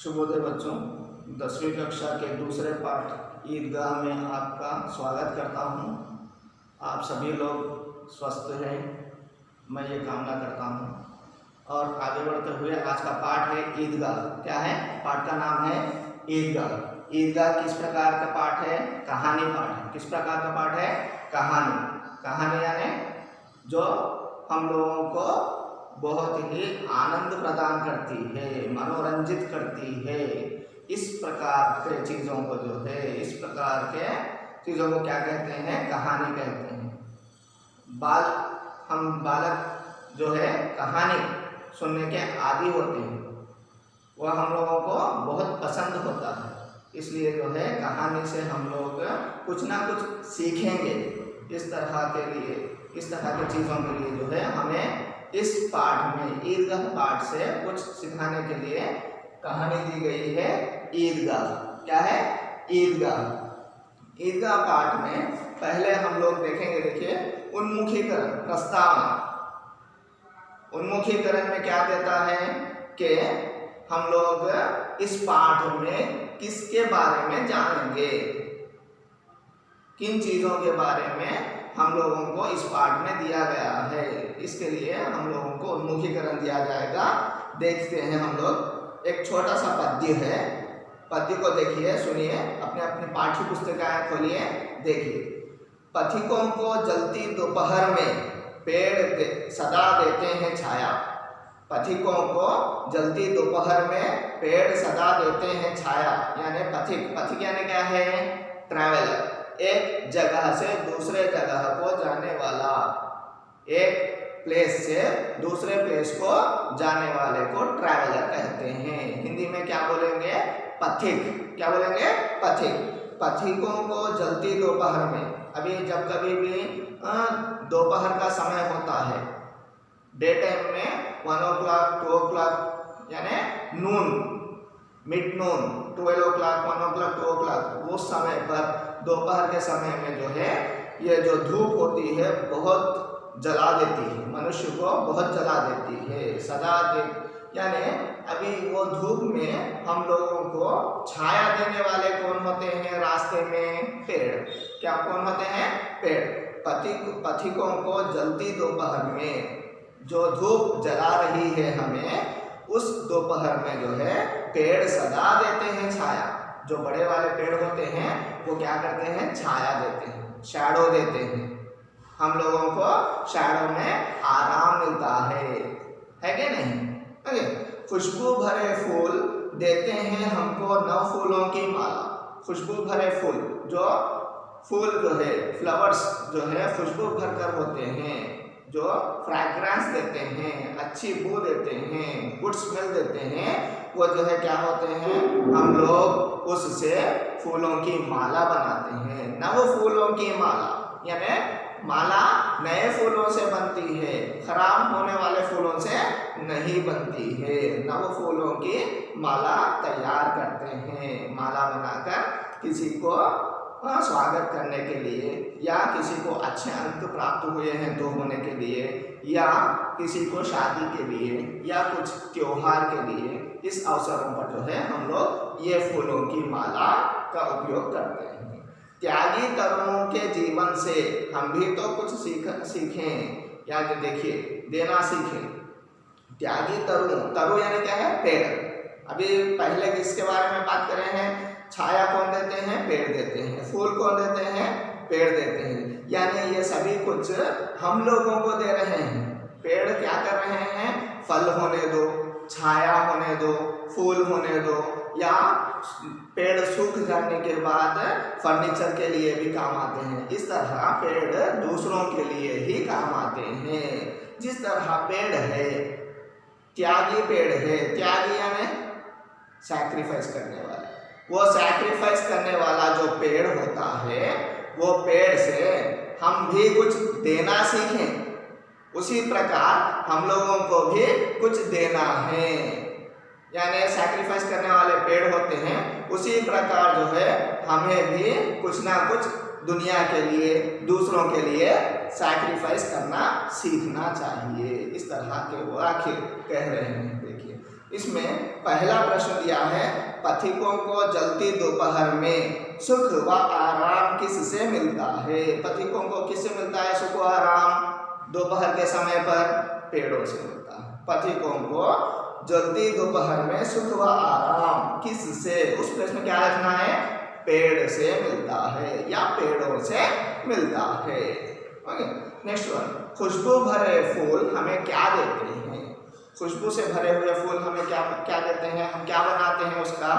शुभोदय बच्चों, 10वीं कक्षा के दूसरे पाठ ईदगाह में आपका स्वागत करता हूँ। आप सभी लोग स्वस्थ हैं, मैं ये कामना करता हूँ। और आगे बढ़ते हुए आज का पाठ है ईदगाह। क्या है? पाठ का नाम है ईदगाह। ईदगाह किस प्रकार का पाठ है? कहानी पाठ है। किस प्रकार का पाठ है? कहानी। कहानी यानी जो हम लोगों को बहुत ही आनंद प्रदान करती है, मनोरंजित करती है। इस प्रकार के चीज़ों को जो है, इस प्रकार के चीज़ों को क्या कहते हैं? कहानी कहते हैं। हम बालक जो है कहानी सुनने के आदी होते हैं, वह हम लोगों को बहुत पसंद होता है। इसलिए जो है कहानी से हम लोग कुछ ना कुछ सीखेंगे। इस तरह की चीज़ों के लिए जो है हमें इस पाठ में, ईदगाह पाठ से कुछ सिखाने के लिए कहानी दी गई है ईदगाह। क्या है? ईदगाह। ईदगाह पाठ में पहले हम लोग देखेंगे, देखिए, उन्मुखीकरण, प्रस्तावना। उन्मुखीकरण में क्या देता है कि हम लोग इस पाठ में किसके बारे में जानेंगे, किन चीज़ों के बारे में हम लोगों को इस पाठ में दिया गया है। इसके लिए हम लोगों को उन्मुखीकरण दिया जाएगा। देखते हैं हम लोग। एक छोटा सा पद्य है, पद्य को देखिए, सुनिए, अपने अपनी पाठ्य पुस्तिकाएं खोलिए, देखिए। पथिकों को जलती दोपहर में पेड़ सदा देते हैं छाया। पथिकों को जलती दोपहर में पेड़ सदा देते हैं छाया। यानी पथिक यानी क्या है? ट्रैवलर, एक जगह से दूसरे जगह को जाने वाला, एक प्लेस से दूसरे प्लेस को जाने वाले को ट्रैवलर कहते हैं। हिंदी में क्या बोलेंगे? पथिक। क्या बोलेंगे? पथिक। पथिकों को जलती दोपहर में, अभी जब कभी भी दोपहर का समय होता है, डे टाइम में 1 o'clock 2 o'clock यानी नून, मिड नून, 12 o'clock 1 o'clock 2 o'clock, उस समय पर, दोपहर के समय में जो है ये जो धूप होती है बहुत जला देती है, मनुष्य को बहुत जला देती है। सदा दे यानी अभी वो धूप में हम लोगों को छाया देने वाले कौन होते हैं? रास्ते में पेड़। क्या कौन होते हैं? पेड़। पथिकों को जलती दोपहर में, जो धूप जला रही है हमें, उस दोपहर में जो है पेड़ सदा देते हैं छाया। जो बड़े वाले पेड़ होते हैं वो क्या करते हैं? छाया देते हैं, शैडो देते हैं। हम लोगों को शैडो में आराम मिलता है कि नहीं? खुशबू भरे फूल देते हैं हमको नव फूलों की माला। खुशबू भरे फूल, जो फूल जो है, फ्लावर्स जो है खुशबू भरकर होते हैं, जो फ्रैग्रेंस देते हैं, अच्छी बू देते हैं, गुड स्मेल देते हैं, वो जो है क्या होते हैं? हम लोग उससे फूलों की माला बनाते हैं। नव फूलों की माला यानी माला नए फूलों से बनती है, खराब होने वाले फूलों से नहीं बनती है। नव फूलों की माला तैयार करते हैं। माला बनाकर किसी को स्वागत करने के लिए, या किसी को अच्छे अंक प्राप्त हुए हैं तो होने के लिए, या किसी को शादी के लिए, या कुछ त्योहार के लिए, इस अवसरों पर जो है हम लोग ये फूलों की माला का उपयोग करते हैं। त्यागी तरुणों के जीवन से हम भी तो कुछ सीखें, या जो देखिए, देना सीखें। त्यागी तरु यानी क्या है? पेड़। अभी पहले किसके बारे में बात कर रहे हैं? छाया कौन देते हैं? पेड़ देते हैं। फूल कौन देते हैं? पेड़ देते हैं। यानी ये सभी कुछ हम लोगों को दे रहे हैं। पेड़ क्या कर रहे हैं? फल होने दो, छाया होने दो, फूल होने दो, या पेड़ सूख जाने के बाद फर्नीचर के लिए भी काम आते हैं। इस तरह पेड़ दूसरों के लिए ही काम आते हैं। जिस तरह पेड़ है, त्यागी पेड़ है, त्यागी यानी सैक्रिफाइस करने वाला, वो सैक्रिफाइस करने वाला जो पेड़ होता है, वो पेड़ से हम भी कुछ देना सीखें। उसी प्रकार हम लोगों को भी कुछ देना है, यानी सैक्रिफाइस करने वाले पेड़ होते हैं, उसी प्रकार जो है हमें भी कुछ ना कुछ दुनिया के लिए, दूसरों के लिए सैक्रिफाइस करना सीखना चाहिए। इस तरह के वो आखिर कह रहे हैं। देखिए, इसमें पहला प्रश्न दिया है, पथिकों को जलती दोपहर में सुख व आराम किससे मिलता है? पथिकों को किससे मिलता है सुख व आराम? दोपहर के समय पर पेड़ों से मिलता है। पथिकों को जलती दोपहर में सुख व आराम किससे? उस प्रश्न में क्या रखना है? पेड़ से मिलता है या पेड़ों से मिलता है। ओके, नेक्स्ट वन, खुशबू भरे फूल हमें क्या देते हैं? खुशबू से भरे हुए फूल हमें क्या क्या देते हैं? हम क्या बनाते हैं? उसका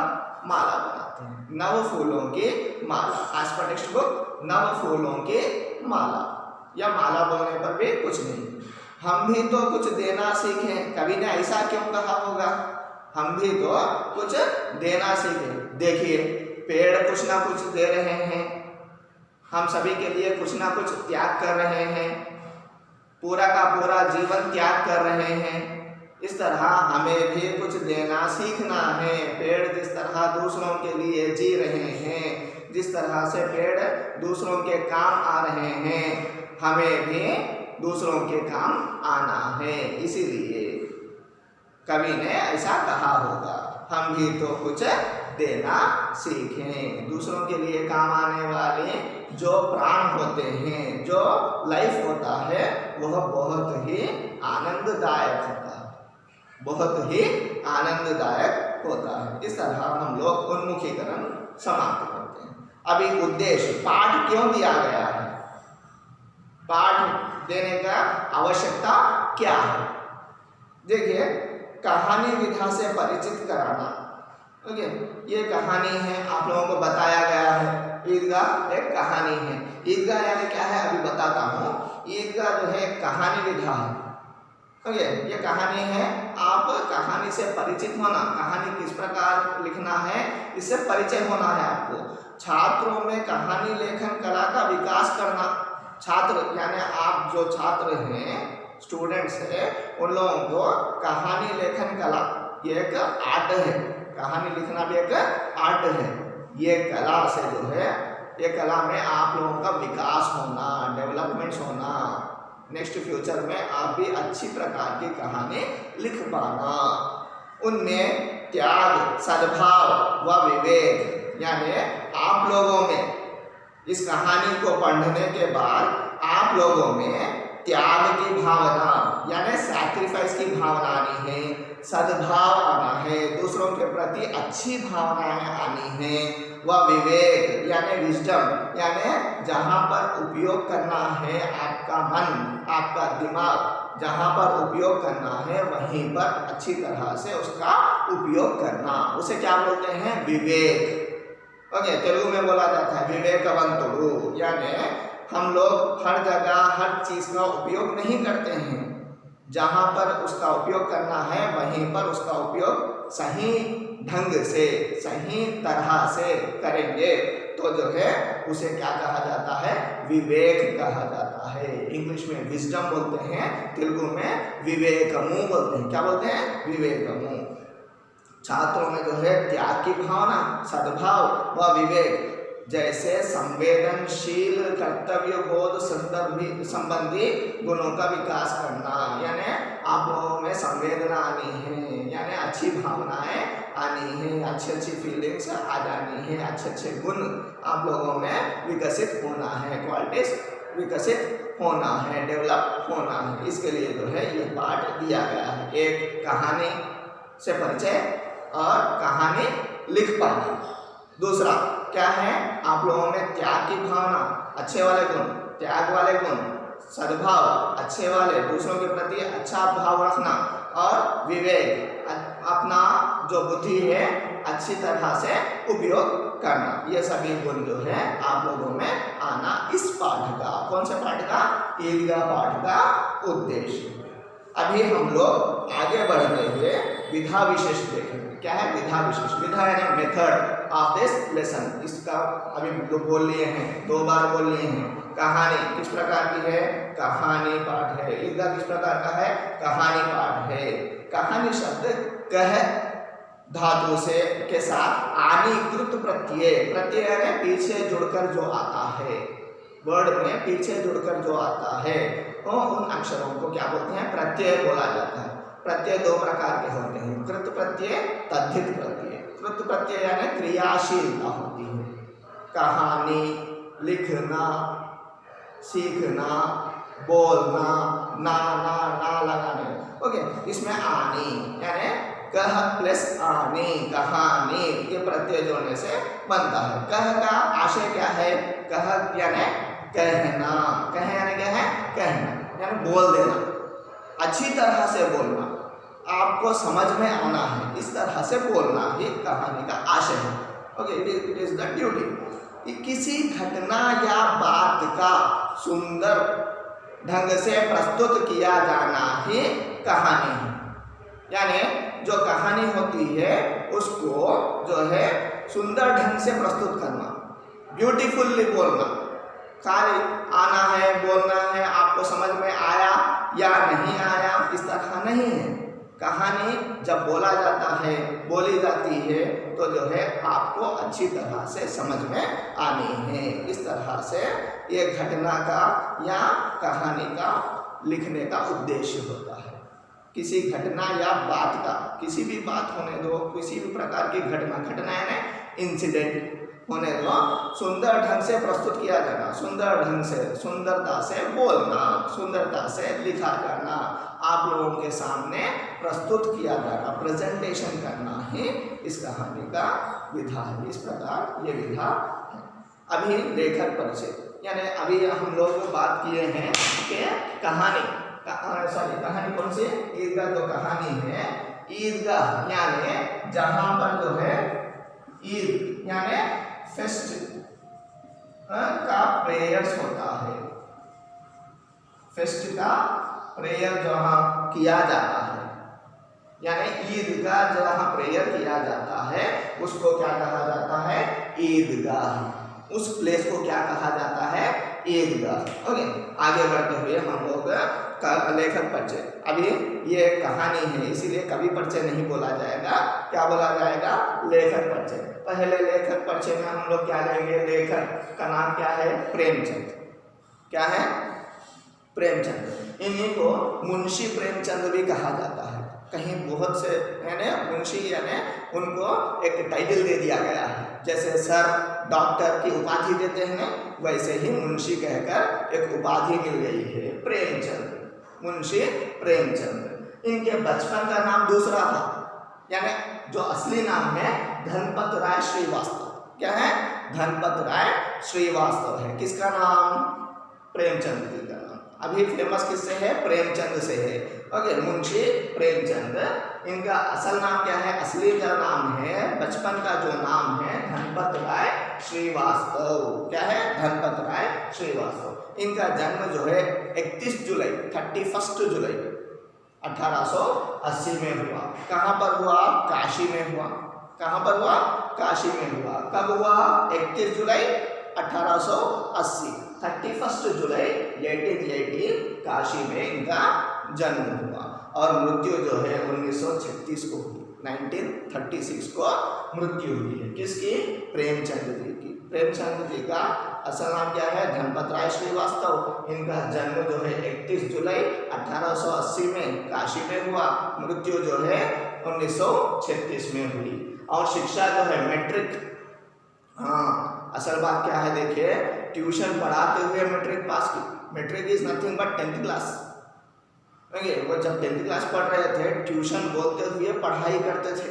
माला बनाते हैं, नव फूलों की माला। आज पर टेक्स्ट बुक नव फूलों की माला, या माला बोलने पर भी कुछ नहीं। हम भी तो कुछ देना सीखें, कवि ने ऐसा क्यों कहा होगा? हम भी तो कुछ देना सीखें। देखिए, पेड़ कुछ ना कुछ दे रहे हैं, हम सभी के लिए कुछ ना कुछ त्याग कर रहे हैं, पूरा का पूरा जीवन त्याग कर रहे हैं। इस तरह हमें भी कुछ देना सीखना है। पेड़ जिस तरह दूसरों के लिए जी रहे हैं, जिस तरह से पेड़ दूसरों के काम आ रहे हैं, हमें भी दूसरों के काम आना है। इसीलिए कवि ने ऐसा कहा होगा, हम भी तो कुछ देना सीखें। दूसरों के लिए काम आने वाले जो प्राण होते हैं, जो लाइफ होता है, वह बहुत ही आनंददायक होता है, बहुत ही आनंददायक होता है। इस तरह हम लोग उन्मुखीकरण समाप्त करते हैं। अभी उद्देश्य, पाठ क्यों दिया गया है? पाठ देने का आवश्यकता क्या है? देखिए, कहानी विधा से परिचित कराना। ओके, ये कहानी है, आप लोगों को बताया गया है। ईदगाह एक कहानी है। ईदगाह यानी क्या है अभी बताता हूँ। ईदगाह जो है कहानी विधा है। ओके, ये कहानी है, आप कहानी से परिचित होना, कहानी किस प्रकार लिखना है इससे परिचय होना है आपको। छात्रों में कहानी लेखन कला का विकास करना। छात्र यानी आप जो छात्र हैं, स्टूडेंट्स हैं, उन लोगों को कहानी लेखन कला, ये एक आर्ट है। कहानी लिखना भी एक आर्ट है। ये कला से जो है, ये कला में आप लोगों का विकास होना, डेवलपमेंट्स होना, नेक्स्ट फ्यूचर में आप भी अच्छी प्रकार की कहानी लिख पाना। उनमें त्याग, सद्भाव व विवेक, यानी आप लोगों में इस कहानी को पढ़ने के बाद आप लोगों में त्याग की भावना यानी सैक्रिफाइस की भावना आनी है, सद्भाव आना है, दूसरों के प्रति अच्छी भावनाएं आनी है, व विवेक यानी विजडम, यानी जहाँ पर उपयोग करना है आपका मन, आपका दिमाग, जहाँ पर उपयोग करना है वहीं पर अच्छी तरह से उसका उपयोग करना, उसे क्या बोलते हैं? विवेक। ओके, तेलुगु में बोला जाता है विवेकवंतुडु, यानी हम लोग हर जगह हर चीज़ का उपयोग नहीं करते हैं। जहाँ पर उसका उपयोग करना है वहीं पर उसका उपयोग सही ढंग से, सही तरह से करेंगे तो जो है उसे क्या कहा जाता है? विवेक कहा जाता है। इंग्लिश में विजडम बोलते हैं, तेलुगु में विवेकमु बोलते हैं। क्या बोलते हैं? विवेकमु। छात्रों में जो है त्याग की भावना, सद्भाव व विवेक जैसे संवेदनशील, कर्तव्य बोध संबंधी गुणों का विकास करना, यानी आप लोगों में संवेदना आनी है, यानी अच्छी भावनाएं आनी है, अच्छी अच्छी फीलिंग्स आ जानी है, अच्छे अच्छे गुण आप लोगों में विकसित होना है, क्वालिटीज विकसित होना है, डेवलप होना है। इसके लिए जो है ये पाठ दिया गया है। एक कहानी से परिचय और कहानी लिख पाना। दूसरा क्या है? आप लोगों में त्याग की भावना, अच्छे वाले गुण, त्याग वाले गुण, सद्भाव, अच्छे वाले, दूसरों के प्रति अच्छा भाव रखना, और विवेक, अपना जो बुद्धि है अच्छी तरह से उपयोग करना। ये सभी गुण जो है आप लोगों में आना इस पाठ का, कौन से पाठ का? ईदगाह पाठ का उद्देश्य। अभी हम लोग आगे बढ़ते हुए विधा विशेष देखेंगे। क्या है विधा विशेष? विधा यानी मेथड ऑफ दिस लेसन। इसका अभी लोग बोल लिए हैं, 2 बार बोल लिए हैं। कहानी किस प्रकार की है? कहानी पाठ है। ईदगाह किस प्रकार का है? कहानी पाठ है। कहानी शब्द कह धातु से के साथ आनीकृत प्रत्यय, प्रत्यय यानी पीछे जुड़कर जो आता है, वर्ड में पीछे जुड़कर जो आता है, तो उन अक्षरों को क्या बोलते हैं? प्रत्यय बोला जाता है। प्रत्यय दो प्रकार के होते हैं, कृत प्रत्यय, तद्धित प्रत्यय। कृत प्रत्यय यानी क्रियाशीलता होती है, कहानी, लिखना, सीखना, बोलना, ना लगाने। ओके, इसमें आनी यानी कह प्लस आनी, कहानी, ये प्रत्यय जोड़ने से बनता है। कह का आशय क्या है? कह यानी कहना, कह यानी क्या है? कहना यानी बोल देना, अच्छी तरह से बोलना, आपको समझ में आना है, इस तरह से बोलना ही कहानी का आशय है। Okay, it is the duty. किसी घटना या बात का सुंदर ढंग से प्रस्तुत किया जाना ही कहानी है। यानी जो कहानी होती है उसको जो है सुंदर ढंग से प्रस्तुत करना, ब्यूटीफुल्ली बोलना। खाली आना है, बोलना है, आपको समझ में आया या नहीं आया, इस तरह नहीं है। कहानी जब बोला जाता है, बोली जाती है, तो जो है आपको अच्छी तरह से समझ में आनी है। इस तरह से ये घटना का या कहानी का लिखने का उद्देश्य होता है। किसी घटना या बात का, किसी भी बात होने दो, किसी भी प्रकार की घटना यानी इंसिडेंट होने दो, सुंदर ढंग से प्रस्तुत किया जाना, सुंदर ढंग से, सुंदरता से बोलना, सुंदरता से लिखा जाना, आप लोगों के सामने प्रस्तुत किया जाना, प्रेजेंटेशन करना ही इस कहानी का विधा है। इस प्रकार ये विधा है। अभी लेखक परिचय, यानी अभी हम लोग बात किए हैं कि कहानी कौन सी? ईदगाह जो कहानी है, ईदगाह यानी जहां पर जो है ईद यानी फेस्ट का प्रेयर्स होता है, फेस्ट का प्रेयर जहाँ किया जाता है, यानी ईदगाह जहाँ प्रेयर किया जाता है उसको क्या कहा जाता है? ईदगाह। उस प्लेस को क्या कहा जाता है? ईदगाह। ओके, आगे बढ़ते हुए हम लोग लेखक परिचय। अभी ये कहानी है इसीलिए कवि परिचय नहीं बोला जाएगा, क्या बोला जाएगा? लेखक परिचय। पहले लेखक परिचय में हम लोग क्या लेंगे? लेखक का नाम क्या है? प्रेमचंद। क्या है? प्रेमचंद। इन्हीं को मुंशी प्रेमचंद भी कहा जाता है। कहीं बहुत से यानी मुंशी यानी उनको एक टाइटल दे दिया गया है, जैसे सर डॉक्टर की उपाधि देते हैं ना, वैसे ही मुंशी कहकर एक उपाधि मिल गई है, प्रेमचंद, मुंशी प्रेमचंद। इनके बचपन का नाम दूसरा था, यानी जो असली नाम है धनपत राय श्रीवास्तव। क्या है? धनपत राय श्रीवास्तव है। किसका नाम? प्रेमचंद जी का नाम। अभी फेमस किससे है? प्रेमचंद से है। ओके, मुंशी प्रेमचंद। इनका असल नाम क्या है? असली जो नाम है, बचपन का जो नाम है, धनपत राय श्रीवास्तव। क्या है? धनपत राय श्रीवास्तव। इनका जन्म जो है 31 जुलाई 31 जुलाई 1880 में हुआ। कहाँ पर हुआ? काशी में हुआ। कहाँ पर हुआ? काशी में हुआ। कब हुआ? 31 जुलाई 1880, 31 जुलाई 1880 काशी में इनका जन्म हुआ और मृत्यु जो है 1936 को हुई, 1936 को मृत्यु हुई है। किसकी? प्रेमचंद जी की। प्रेमचंद जी का असल नाम क्या है? धनपत राय श्रीवास्तव। इनका जन्म जो है 31 जुलाई 1880 में काशी में हुआ, मृत्यु जो है 1936 में हुई। और शिक्षा जो है मैट्रिक, हाँ असल बात क्या है देखिए, ट्यूशन पढ़ाते हुए मैट्रिक पास की। Matric is nothing but 10th class. वो जब 10th क्लास पढ़ रहे थे, ट्यूशन बोलते हुए पढ़ाई करते थे,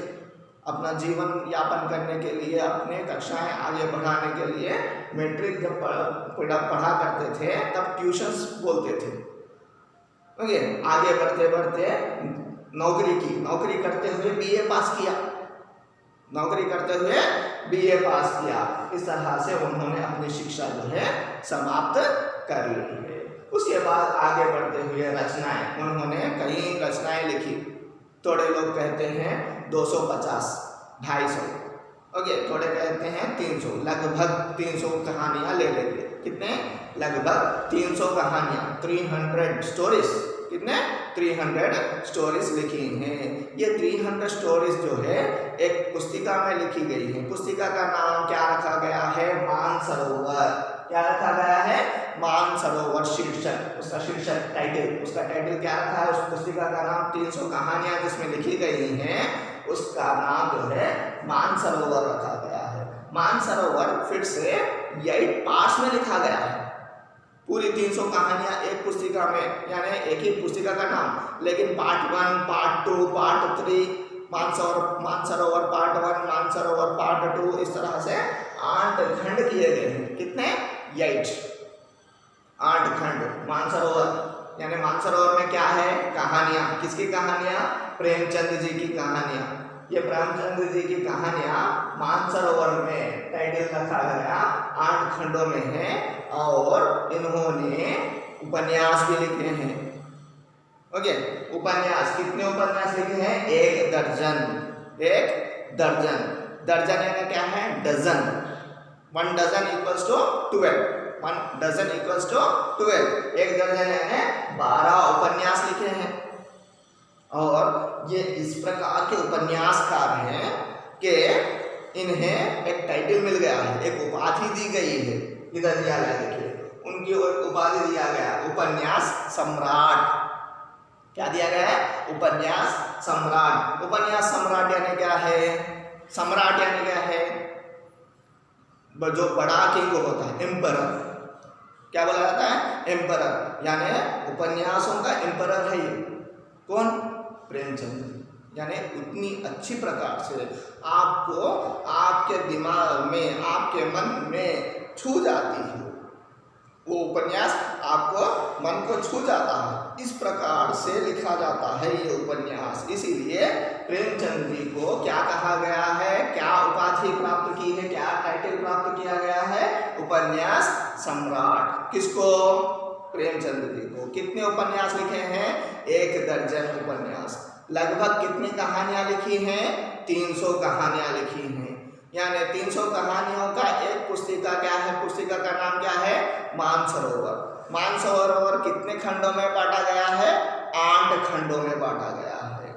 अपना जीवन यापन करने के लिए, अपने कक्षाएं आगे बढ़ाने के लिए मैट्रिक जब पढ़ा करते थे तब ट्यूशन्स बोलते थे। ओके, आगे बढ़ते बढ़ते नौकरी करते हुए बीए पास किया, नौकरी करते हुए बीए पास किया। इस तरह से उन्होंने अपनी शिक्षा जो है समाप्त कर ली है। उसके बाद आगे बढ़ते हुए रचनाएं, उन्होंने कई रचनाएं लिखी। थोड़े लोग कहते हैं 250, 250, ओके, थोड़े कहते हैं 300, लगभग 300 कहानियां ले लेंगे। कितने? लगभग 300 कहानियां, 300 स्टोरीज। कितने? 300 स्टोरीज लिखी हैं। ये 300 स्टोरीज जो है एक पुस्तिका में लिखी गई है। पुस्तिका का नाम क्या रखा गया है? मानसरोवर। क्या रखा गया है? मानसरोवर शीर्षक, उसका शीर्षक टाइटल, उसका टाइटल क्या रखा है? उस पुस्तिका का नाम 300 कहानियां जिसमें लिखी गई हैं उसका नाम जो है मानसरोवर रखा गया है। मानसरोवर फिर से 8 पार्ट्स में लिखा गया है। पूरी 300 कहानियां एक पुस्तिका में, यानी एक ही पुस्तिका का नाम, लेकिन part 1, part 2, part 3, Mansarovar part 1, Mansarovar part 2, इस तरह से 8 खंड किए गए हैं। कितने? 8 खंड। मानसरोवर यानी मानसरोवर में क्या है? कहानियां। किसकी कहानियां? प्रेमचंद जी की कहानियां। ये प्रेमचंद जी की कहानियां मानसरोवर में टाइटल रखा गया 8 खंडों में है और इन्होंने उपन्यास भी लिखे हैं। ओके, उपन्यास, कितने उपन्यास लिखे हैं? 1 दर्जन। 1 दर्जन। दर्जन यानी क्या है? Dozen. 1 dozen equals to 12। 1 dozen equals to 12। 1 दर्जन यानी 12 उपन्यास लिखे हैं। और ये इस प्रकार के उपन्यासकार हैं कि इन्हें एक टाइटल मिल गया है, एक उपाधि दी गई है। इधर दिया गया, देखिए, उनकी उपाधि दिया गया उपन्यास सम्राट। क्या दिया गया है? उपन्यास सम्राट। उपन्यास सम्राट यानी क्या है? सम्राट यानी क्या है? जो बड़ा किंग होता है, एम्परर। क्या बोला जाता है? एम्परर, यानी उपन्यासों का एम्परर है ये। कौन? प्रेमचंद। यानी उतनी अच्छी प्रकार से आपको आपके दिमाग में, आपके मन में छू जाती है वो उपन्यास, आपको मन को छू जाता है। इस प्रकार से लिखा जाता है ये उपन्यास। इसीलिए प्रेमचंद जी को क्या कहा गया है? क्या उपाधि प्राप्त की है? क्या टाइटल प्राप्त किया गया है? उपन्यास सम्राट। किसको? प्रेमचंद जी को। कितने उपन्यास लिखे हैं? 1 दर्जन उपन्यास। लगभग कितनी कहानियां लिखी हैं? 300 कहानियां लिखी हैं। यानी 300 कहानियों का एक पुस्तिका क्या है? पुस्तिका का नाम क्या है? मानसरोवर। मानसरोवर कितने खंडों में बांटा गया है? 8 खंडों में बांटा गया है।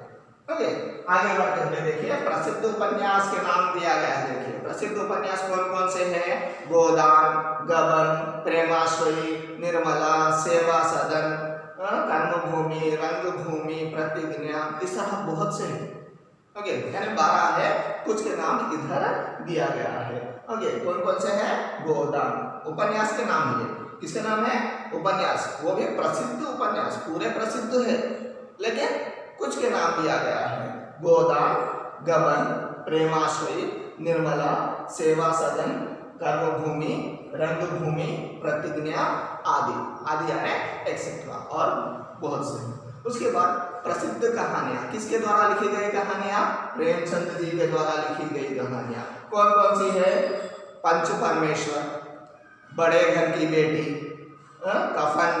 ओके, आगे बढ़ते हुए देखिए प्रसिद्ध उपन्यास के नाम दिया गया है। देखिए प्रसिद्ध उपन्यास कौन कौन से हैं? गोदान, गबन, प्रेमाश्रयी, निर्मला, सेवा सदन, कर्मभूमि, रंगभूमि, प्रतिज्ञा, इस तरह बहुत से हैं। ओके, यानी 12 है, कुछ के नाम इधर दिया गया है। ओके, कौन कौन से हैं? गोदान उपन्यास के नाम है। किसके नाम है? उपन्यास, वो भी प्रसिद्ध उपन्यास, पूरे प्रसिद्ध है, लेकिन कुछ के नाम दिया गया है। गोदान, गबन, प्रेमाश्रयी, निर्मला, सेवा सदन, कर्मभूमि, रंगभूमि, प्रतिज्ञा, आदि आदि यानी एक्सेट्रा, और बहुत से। उसके बाद प्रसिद्ध कहानियां, किसके द्वारा लिखी गई कहानियां? प्रेमचंद जी के द्वारा लिखी गई कहानियां। कौन कौन सी है? पंच परमेश्वर, बड़े घर की बेटी, कफन,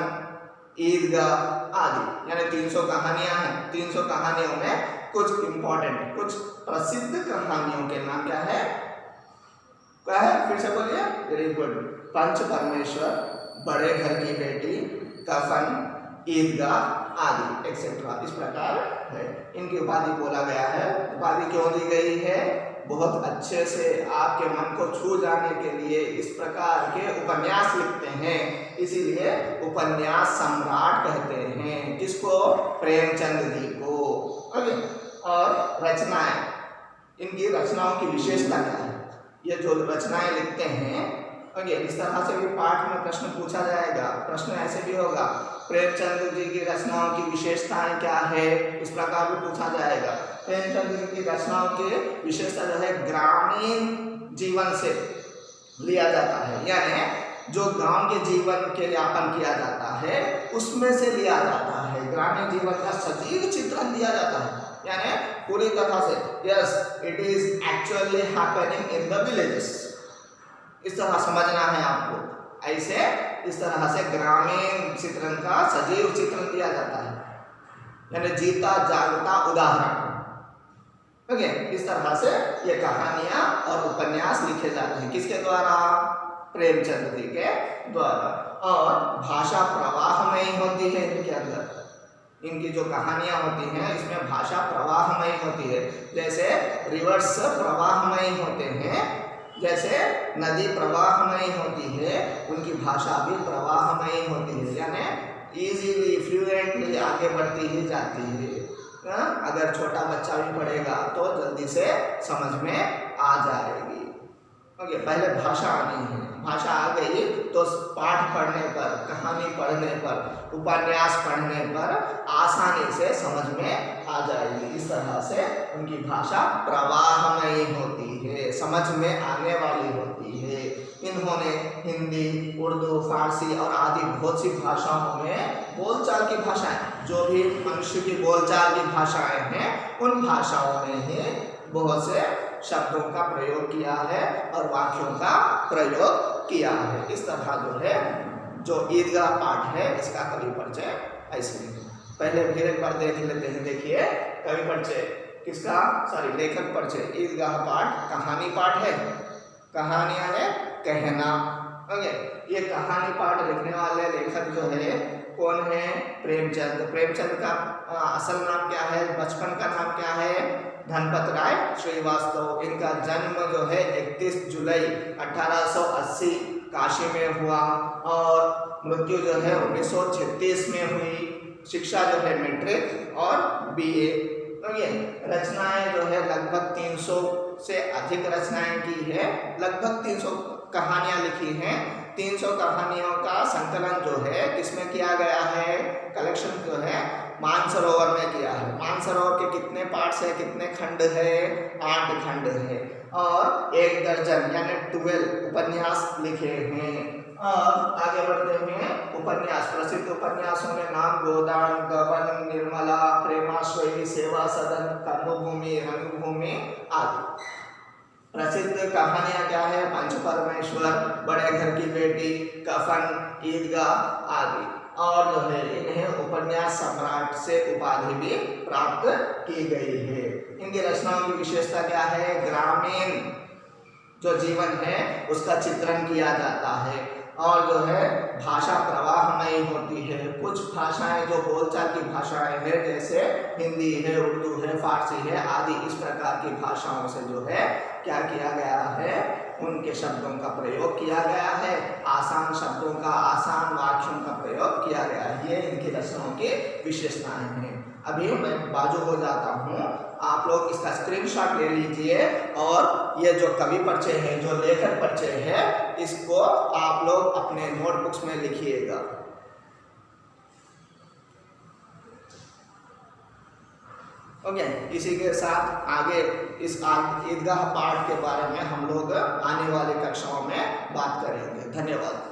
ईदगाह आदि, यानी 300 कहानियां हैं। 300 कहानियों में कुछ इंपॉर्टेंट, कुछ प्रसिद्ध कहानियों के नाम क्या है? क्या है? फिर से बोलिए। Very good. पंच परमेश्वर, बड़े घर की बेटी, कफन, ईदगाह आदि एक्सेट्रा, इस प्रकार है। इनकी उपाधि बोला गया है। उपाधि क्यों दी गई है? बहुत अच्छे से आपके मन को छू जाने के लिए इस प्रकार के उपन्यास लिखते हैं, इसीलिए उपन्यास सम्राट कहते हैं। किसको? प्रेमचंद जी को। ओके, और रचनाएं, इनकी रचनाओं की विशेषता क्या है? ये जो रचनाएं लिखते हैं, ओके, इस तरह से भी पाठ में प्रश्न पूछा जाएगा। प्रश्न ऐसे भी होगा, प्रेमचंद जी की रचनाओं की विशेषताएं क्या है, इस प्रकार भी पूछा जाएगा। प्रेमचंद जी की रचनाओं की विशेषता जो है ग्रामीण जीवन से लिया जाता है, यानी जो गांव के जीवन के यापन किया जाता है उसमें से लिया जाता है। ग्रामीण जीवन का सजीव चित्रण दिया जाता है, यानी पूरी तरह से yes it is actually happening in the villages. इस तरह समझना है आपको। ऐसे इस तरह से ग्रामीण चित्रण का सजीव चित्रण दिया जाता है, यानी जीता जागता उदाहरण। ओके, इस तरह से ये कहानियां और उपन्यास लिखे जाते हैं। किसके द्वारा? प्रेमचंद जी के द्वारा। और भाषा प्रवाहमयी होती है इनके अंदर। इनकी जो कहानियां होती हैं इसमें भाषा प्रवाहमयी होती है। जैसे रिवर्स प्रवाहमयी होते हैं, जैसे नदी प्रवाहमयी होती है, उनकी भाषा भी प्रवाहमयी होती है, यानी इजीली फ्लुएंटली आगे बढ़ती ही जाती है। अगर छोटा बच्चा भी पढ़ेगा तो जल्दी से समझ में आ जाएगी। ओके, पहले भाषा आनी है, भाषा आ गई तो पाठ पढ़ने पर, कहानी पढ़ने पर, उपन्यास पढ़ने पर आसानी से समझ में आ जाएगी। इस तरह से उनकी भाषा प्रवाहमयी होती है, समझ में आने वाली होती है। इन्होंने हिंदी, उर्दू, फारसी और आदि बहुत सी भाषाओं में बोलचाल की भाषाएं, जो भी मनुष्य की बोलचाल की भाषाएं हैं, उन भाषाओं में ही बहुत से शब्दों का प्रयोग किया है और वाक्यों का प्रयोग किया है। इस तरह जो है, जो ईदगाह पाठ है, इसका कवि परिचय ऐसे ही। पहले फिर एक बार देख लेते हैं। देखिए, कवि परिचय किसका, सॉरी लेखक परिचय। ईदगाह पाठ कहानी पाठ है, कहानियां है कहना। ओके, ये कहानी पाठ लिखने वाले लेखक जो है कौन है? प्रेमचंद। प्रेमचंद का असल नाम क्या है, बचपन का नाम क्या है? धनपत राय श्रीवास्तव। इनका जन्म जो है 31 जुलाई 1880 काशी में हुआ और मृत्यु जो है 1936 में हुई। शिक्षा जो है मैट्रिक और बीए। तो ये रचनाएं जो है लगभग 300 से अधिक रचनाएं की है, लगभग 300 कहानियां लिखी हैं। 300 कहानियों का संकलन जो है किसमें किया गया है? कलेक्शन जो है मानसरोवर में किया है। मानसरोवर के कितने पार्ट्स है, कितने खंड है? 8 खंड है और 1 दर्जन यानी 12 उपन्यास लिखे हैं। और आगे बढ़ते हैं। उपन्यास, प्रसिद्ध उपन्यासों में नाम गोदान, गबन, निर्मला, प्रेमाश्वरी, सेवा सदन, कर्मभूमि, रंगभूमि आदि। प्रसिद्ध कहानियां क्या है? पंच परमेश्वर, बड़े घर की बेटी, कफन, ईदगाह आदि। और जो है इन्हें उपन्यास सम्राट से उपाधि भी प्राप्त की गई है। इनकी रचनाओं की विशेषता क्या है? ग्रामीण जो जीवन है उसका चित्रण किया जाता है और जो है भाषा प्रवाहमयी होती है। कुछ भाषाएं जो बोलचाल की भाषाएं हैं, जैसे हिंदी है, उर्दू है, फारसी है आदि, इस प्रकार की भाषाओं से जो है क्या किया गया है? उनके शब्दों का प्रयोग किया गया है, आसान शब्दों का, आसान वाक्यों का प्रयोग किया गया है। ये इनकी रचनाओं की विशेषताएं हैं। अभी मैं बाजू हो जाता हूँ, आप लोग इसका स्क्रीनशॉट ले लीजिए और ये जो कवि परिचय है, जो लेखक परिचय है, इसको आप लोग अपने नोटबुक्स में लिखिएगा। ओके, इसी के साथ आगे इस ईदगाह पाठ के बारे में हम लोग आने वाली कक्षाओं में बात करेंगे। धन्यवाद।